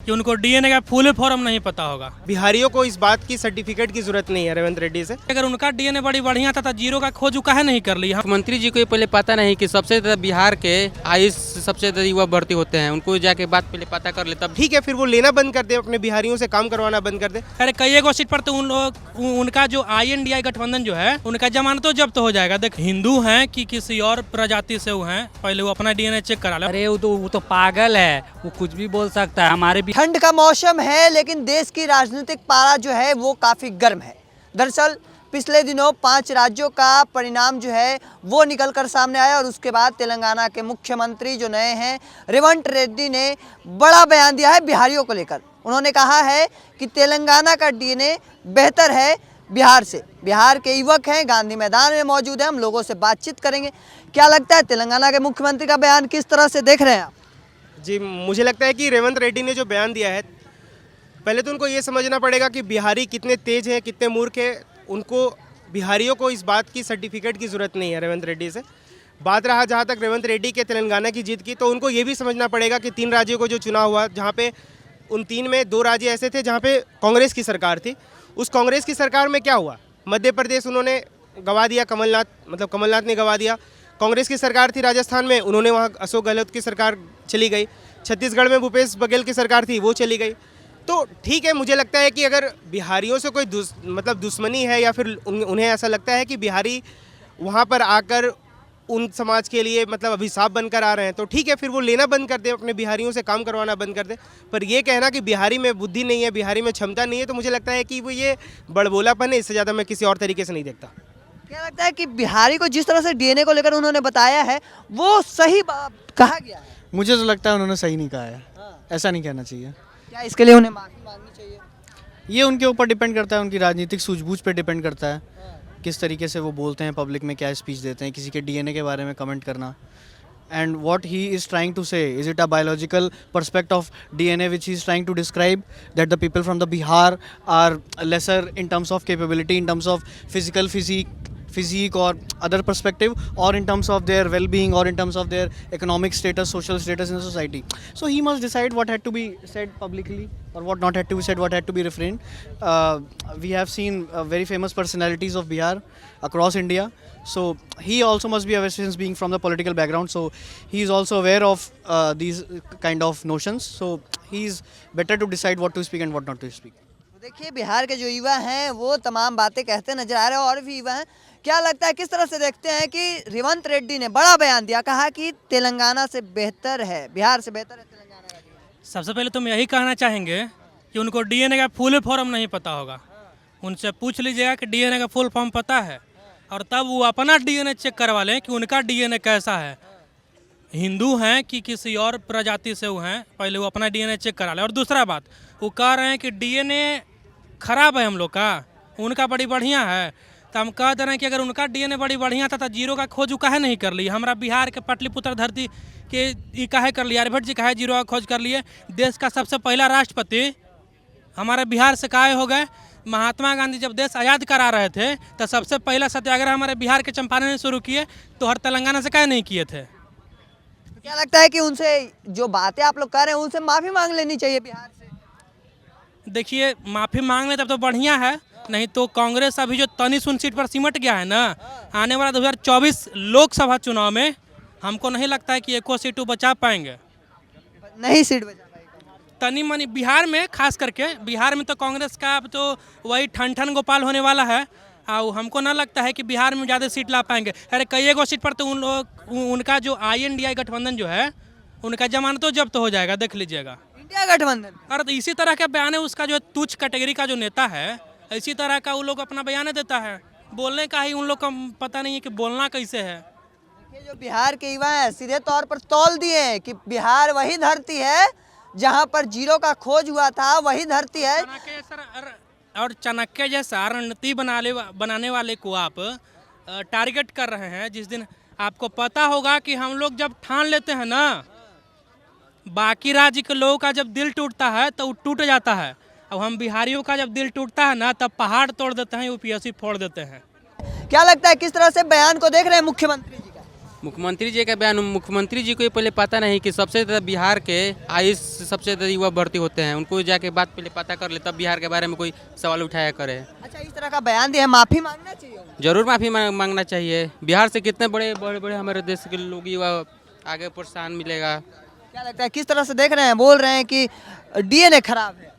कि उनको डीएनए का फुल फॉर्म नहीं पता होगा। बिहारियों को इस बात की सर्टिफिकेट की जरूरत नहीं है रेवंत रेड्डी से। अगर उनका डीएनए बड़ी बढ़िया था तो जीरो का खोज काहे नहीं कर लिया। मंत्री जी को ये पहले पता नहीं कि सबसे ज्यादा बिहार के आयुष सबसे ज्यादा युवा भर्ती होते हैं, उनको जाके बात पहले पता कर ले तब। ठीक है, फिर वो लेना बंद कर दे, अपने बिहारियों से काम करवाना बंद कर दे। अरे कई गो सीट पर तो उनका जो INDI गठबंधन जो है उनका जमानत जब्त हो जाएगा। देख, हिंदू हैं कि किसी और प्रजाति से वो हैं, पहले वो अपना डीएनए चेक करा ले। अरे वो तो पागल है, वो कुछ भी बोल सकता है। हमारे भी ठंड का मौसम है लेकिन देश की राजनीतिक पारा जो है वो काफ़ी गर्म है। दरअसल पिछले दिनों 5 राज्यों का परिणाम जो है वो निकल कर सामने आया और उसके बाद तेलंगाना के मुख्यमंत्री जो नए हैं रेवंत रेड्डी ने बड़ा बयान दिया है बिहारियों को लेकर। उन्होंने कहा है कि तेलंगाना का डीएनए बेहतर है बिहार से। बिहार के युवक हैं, गांधी मैदान में मौजूद हैं, हम लोगों से बातचीत करेंगे। क्या लगता है तेलंगाना के मुख्यमंत्री का बयान किस तरह से देख रहे हैं आप? जी, मुझे लगता है कि रेवंत रेड्डी ने जो बयान दिया है, पहले तो उनको ये समझना पड़ेगा कि बिहारी कितने तेज हैं, कितने मूर्ख हैं। उनको बिहारियों को इस बात की सर्टिफिकेट की ज़रूरत नहीं है रेवंत रेड्डी से। बात रहा जहाँ तक रेवंत रेड्डी के तेलंगाना की जीत की, तो उनको ये भी समझना पड़ेगा कि 3 राज्यों को जो चुनाव हुआ, जहाँ पे उन 3 में 2 राज्य ऐसे थे जहाँ पे कांग्रेस की सरकार थी। उस कांग्रेस की सरकार में क्या हुआ? मध्य प्रदेश उन्होंने गंवा दिया, कमलनाथ ने गंवा दिया। कांग्रेस की सरकार थी राजस्थान में, उन्होंने वहाँ अशोक गहलोत की सरकार चली गई। छत्तीसगढ़ में भूपेश बघेल की सरकार थी, वो चली गई। तो ठीक है, मुझे लगता है कि अगर बिहारियों से कोई दुश्मनी है या फिर उन्हें ऐसा लगता है कि बिहारी वहाँ पर आकर उन समाज के लिए अभिशाप बनकर आ रहे हैं, तो ठीक है, फिर वो लेना बंद कर दे, अपने बिहारियों से काम करवाना बंद कर दे। पर ये कहना कि बिहारी में बुद्धि नहीं है, बिहारी में क्षमता नहीं है, तो मुझे लगता है कि वो ये बड़बोलापन है। इससे ज़्यादा मैं किसी और तरीके से नहीं देखता। क्या लगता है कि बिहारी को जिस तरह से डीएनए को लेकर उन्होंने बताया है वो सही कहा गया है? मुझे तो लगता है उन्होंने सही नहीं कहा है। ऐसा नहीं कहना चाहिए। क्या इसके लिए उन्हें माफी मांगनी चाहिए? ये उनके ऊपर डिपेंड करता है, उनकी राजनीतिक सूझबूझ पे डिपेंड करता है, किस तरीके से वो बोलते हैं, पब्लिक में क्या स्पीच देते हैं, किसी के डीएनए के बारे में कमेंट करना। And what he is trying to say, is it a biological perspective of DNA which he is trying to describe that the people from the Bihar are lesser in terms of capability, in terms of physical physique or other perspective, or in terms of their well-being, or in terms of their economic status, social status in the society. So he must decide what had to be said publicly or what not had to be said, what had to be refrained. We have seen very famous personalities of Bihar across India, so he also must be aware, since being from the political background, so he is also aware of these kind of notions, so he is better to decide what to speak and what not to speak. देखिए, बिहार के जो युवा हैं वो तमाम बातें कहते नजर आ रहे हैं और भी युवा हैं। क्या लगता है, किस तरह से देखते हैं कि रेवंत रेड्डी ने बड़ा बयान दिया, कहा कि तेलंगाना से बेहतर है, बिहार से बेहतर है तेलंगाना का डीएनए? सबसे पहले तो हम यही कहना चाहेंगे कि उनको डीएनए का फुल फॉर्म नहीं पता होगा। उनसे पूछ लीजिएगा कि डीएनए का फुल फॉर्म पता है, और तब वो अपना डीएनए चेक करवा लें कि उनका डीएनए कैसा है। हिंदू हैं कि किसी और प्रजाति से वो हैं, पहले वो अपना डीएनए चेक करा लें। और दूसरा बात, वो कह रहे हैं कि डीएनए खराब है हम लोग का, उनका बड़ी बढ़िया है। तो हम कह दे रहे हैं कि अगर उनका डीएनए बड़ी बढ़िया था तो जीरो का खोज काहे नहीं कर लिए। हमारा बिहार के पाटलिपुत्र धरती के ये काहे कर लिया, आर्यभट्ट जी काहे जीरो का खोज कर लिए। देश का सबसे पहला राष्ट्रपति हमारे बिहार से काहे हो गए। महात्मा गांधी जब देश आज़ाद करा रहे थे तो सबसे पहला सत्याग्रह हमारे बिहार के चंपारण ने शुरू किए, तो हर तेलंगाना से काहे नहीं किए थे। तो क्या लगता है कि उनसे जो बातें आप लोग कर रहे हैं उनसे माफ़ी मांग लेनी चाहिए बिहार से? देखिए, माफ़ी मांग ले तब तो बढ़िया है, नहीं तो कांग्रेस अभी जो तनी सुन सीट पर सिमट गया है ना, आने वाला 2024 लोकसभा चुनाव में हमको नहीं लगता है कि एको सीट बचा पाएंगे। नहीं सीट बचा पाएंगे तनी मनी बिहार में, खास करके बिहार में तो कांग्रेस का अब तो वही ठन गोपाल होने वाला है। और हमको ना लगता है कि बिहार में ज़्यादा सीट ला पाएंगे। अरे कई गो सीट पर तो उनका जो INDI गठबंधन जो है उनका जमानत तो जब्त हो जाएगा, देख लीजिएगा। इंडिया गठबंधन। अरे तो इसी तरह का बयान है उसका, जो तुच्छ कैटेगरी का जो नेता है, इसी तरह का वो लोग अपना बयान देता है। बोलने का ही उन लोग का पता नहीं है कि बोलना कैसे है। देखिए, जो बिहार के युवा हैं सीधे तौर पर तौल दिए हैं कि बिहार वही धरती है जहां पर जीरो का खोज हुआ था, वही धरती है। और चाणक्य जैसा रणनीति बनाने वाले को आप टारगेट कर रहे हैं। जिस दिन आपको पता होगा कि हम लोग जब ठान लेते हैं ना, बाकी राज्य के लोगों का जब दिल टूटता है तो वो टूट जाता है। अब हम बिहारियों का जब दिल टूटता है ना, तब पहाड़ तोड़ देते हैं, UPSC फोड़ देते हैं। क्या लगता है, किस तरह से बयान को देख रहे हैं मुख्यमंत्री जी का? मुख्यमंत्री जी का बयान, मुख्यमंत्री जी को ये पहले पता नहीं कि सबसे ज़्यादा बिहार के आईएएस सबसे ज़्यादा युवा भर्ती होते हैं। उनको जाके बात पहले पता कर ले, तब बिहार के बारे में कोई सवाल उठाया करे। अच्छा, इस तरह का बयान दिया है, माफ़ी मांगना चाहिए उन्हें। जरूर माफ़ी मांगना चाहिए। बिहार से कितने बड़े बड़े बड़े हमारे देश के लोग युवा आगे प्रोत्साहन मिलेगा। क्या लगता है, किस तरह से देख रहे हैं? बोल रहे हैं कि डीएनए खराब है,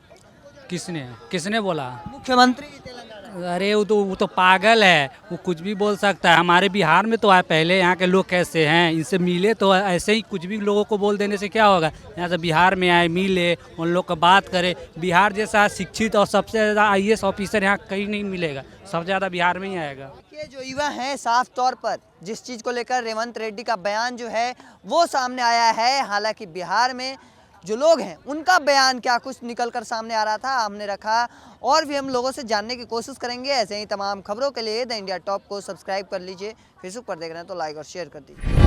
किसने किसने बोला? मुख्यमंत्री तेलंगाना। अरे वो तो पागल है, वो कुछ भी बोल सकता है। हमारे बिहार में तो है, पहले यहाँ के लोग कैसे हैं, इनसे मिले तो ऐसे ही कुछ भी लोगों को बोल देने से क्या होगा। यहाँ से बिहार में आए, मिले, उन लोग का बात करें। बिहार जैसा शिक्षित और सबसे ज़्यादा आईएएस ऑफिसर यहाँ कहीं नहीं मिलेगा, सबसे ज़्यादा बिहार में ही आएगा। ये जो युवा हैं, साफ तौर पर जिस चीज़ को लेकर रेवंत रेड्डी का बयान जो है वो सामने आया है। हालांकि बिहार में जो लोग हैं उनका बयान क्या कुछ निकल कर सामने आ रहा था, हमने रखा और भी हम लोगों से जानने की कोशिश करेंगे। ऐसे ही तमाम खबरों के लिए द इंडिया टॉप को सब्सक्राइब कर लीजिए। फेसबुक पर देख रहे हैं तो लाइक और शेयर कर दीजिए।